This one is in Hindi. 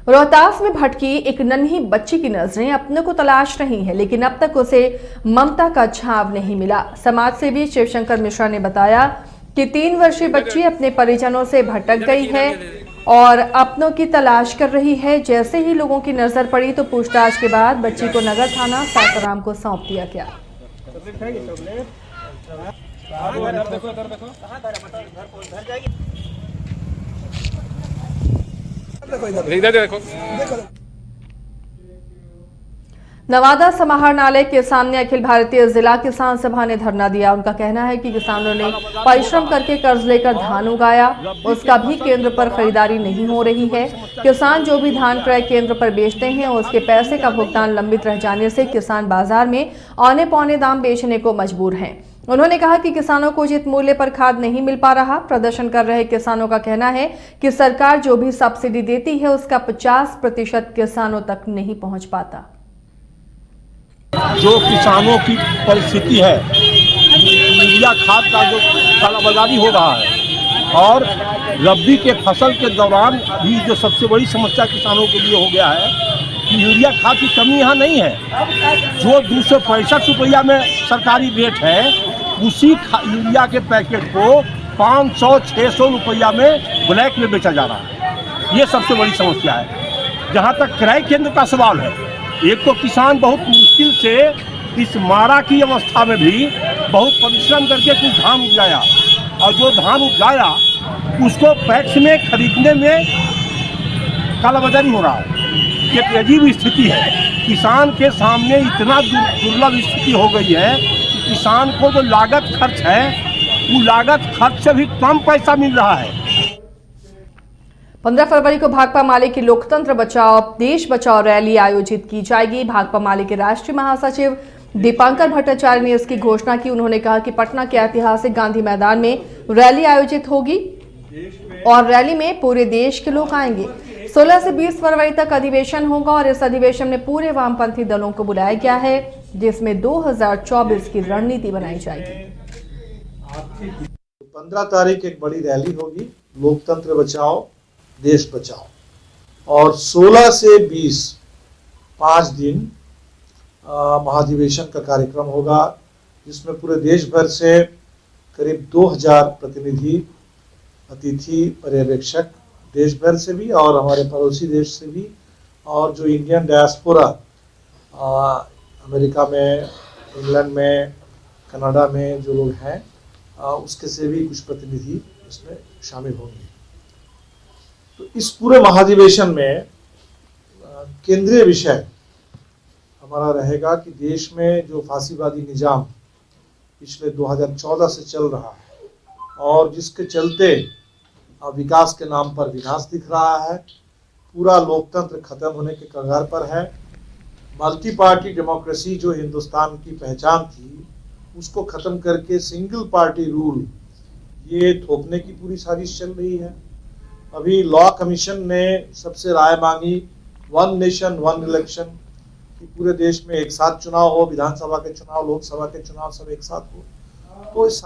रोहतास में भटकी एक नन्ही बच्ची की नजरें अपने को तलाश रही हैं, लेकिन अब तक उसे ममता का छांव नहीं मिला। समाज सेवी शिवशंकर मिश्रा ने बताया कि 3 वर्षीय बच्ची अपने परिजनों से भटक गई है और अपनों की तलाश कर रही है। जैसे ही लोगों की नजर पड़ी तो पूछताछ के बाद बच्ची को नगर थाना सासाराम को सौंप दिया गया। नवादा समाहरणालय के सामने अखिल भारतीय जिला किसान सभा ने धरना दिया। उनका कहना है कि किसानों ने परिश्रम करके कर्ज लेकर धान उगाया, उसका भी केंद्र पर खरीदारी नहीं हो रही है। किसान जो भी धान क्रय केंद्र पर बेचते हैं उसके पैसे का भुगतान लंबित रह जाने से किसान बाजार में औने पौने दाम बेचने को मजबूर हैं। उन्होंने कहा कि किसानों को उचित मूल्य पर खाद नहीं मिल पा रहा। प्रदर्शन कर रहे किसानों का कहना है कि सरकार जो भी सब्सिडी देती है उसका 50% किसानों तक नहीं पहुंच पाता। जो किसानों की परिस्थिति है, यूरिया खाद का जो कालाबाजारी हो रहा है और रबी के फसल के दौरान भी जो सबसे बड़ी समस्या किसानों के लिए हो गया है कि यूरिया खाद की कमी यहाँ नहीं है। जो 265 रुपया में सरकारी रेट है, उसी यूरिया के पैकेट को 500-600 रुपया में ब्लैक में बेचा जा रहा है। ये सबसे बड़ी समस्या है। जहाँ तक क्रय केंद्र का सवाल है, एक तो किसान बहुत मुश्किल से इस मारा की अवस्था में भी बहुत परिश्रम करके कुछ धान उगाया और जो धान उगाया उसको पैक्स में खरीदने में कालाबाजारी हो रहा है। ये एक अजीब स्थिति है। किसान के सामने इतना दुर्लभ स्थिति हो गई है कि किसान को जो लागत खर्च है वो लागत खर्च से भी कम पैसा मिल रहा है। 15 फरवरी को भाकपा माले की लोकतंत्र बचाओ देश बचाओ रैली आयोजित की जाएगी। भाकपा माले के राष्ट्रीय महासचिव दीपांकर भट्टाचार्य ने इसकी घोषणा की। उन्होंने कहा कि पटना के ऐतिहासिक गांधी मैदान में रैली आयोजित होगी और रैली में पूरे देश के लोग आएंगे। 16 से 20 फरवरी तक अधिवेशन होगा और इस अधिवेशन में पूरे वामपंथी दलों को बुलाया गया है, जिसमें 2024 की रणनीति बनाई जाएगी। 15 तारीख एक बड़ी रैली होगी, लोकतंत्र बचाओ देश बचाओ, और 16 से 20 5 दिन महाधिवेशन का कार्यक्रम होगा, जिसमें पूरे देश भर से करीब 2000 प्रतिनिधि, अतिथि, पर्यवेक्षक देश भर से भी और हमारे पड़ोसी देश से भी, और जो इंडियन डायस्पोरा अमेरिका में, इंग्लैंड में, कनाडा में जो लोग हैं उसके से भी कुछ प्रतिनिधि इसमें शामिल होंगे। तो इस पूरे महाधिवेशन में केंद्रीय विषय हमारा रहेगा कि देश में जो फांसीवादी निजाम पिछले 2014 से चल रहा है और जिसके चलते विकास के नाम पर विनाश दिख रहा है, पूरा लोकतंत्र खत्म होने के कगार पर है। मल्टी पार्टी डेमोक्रेसी जो हिंदुस्तान की पहचान थी उसको खत्म करके सिंगल पार्टी रूल ये थोपने की पूरी साजिश चल रही है। अभी लॉ कमीशन ने सबसे राय मांगी, 1 नेशन 1 इलेक्शन, कि पूरे देश में एक साथ चुनाव हो, विधानसभा के चुनाव, लोकसभा के चुनाव सब एक साथ हो। तो इस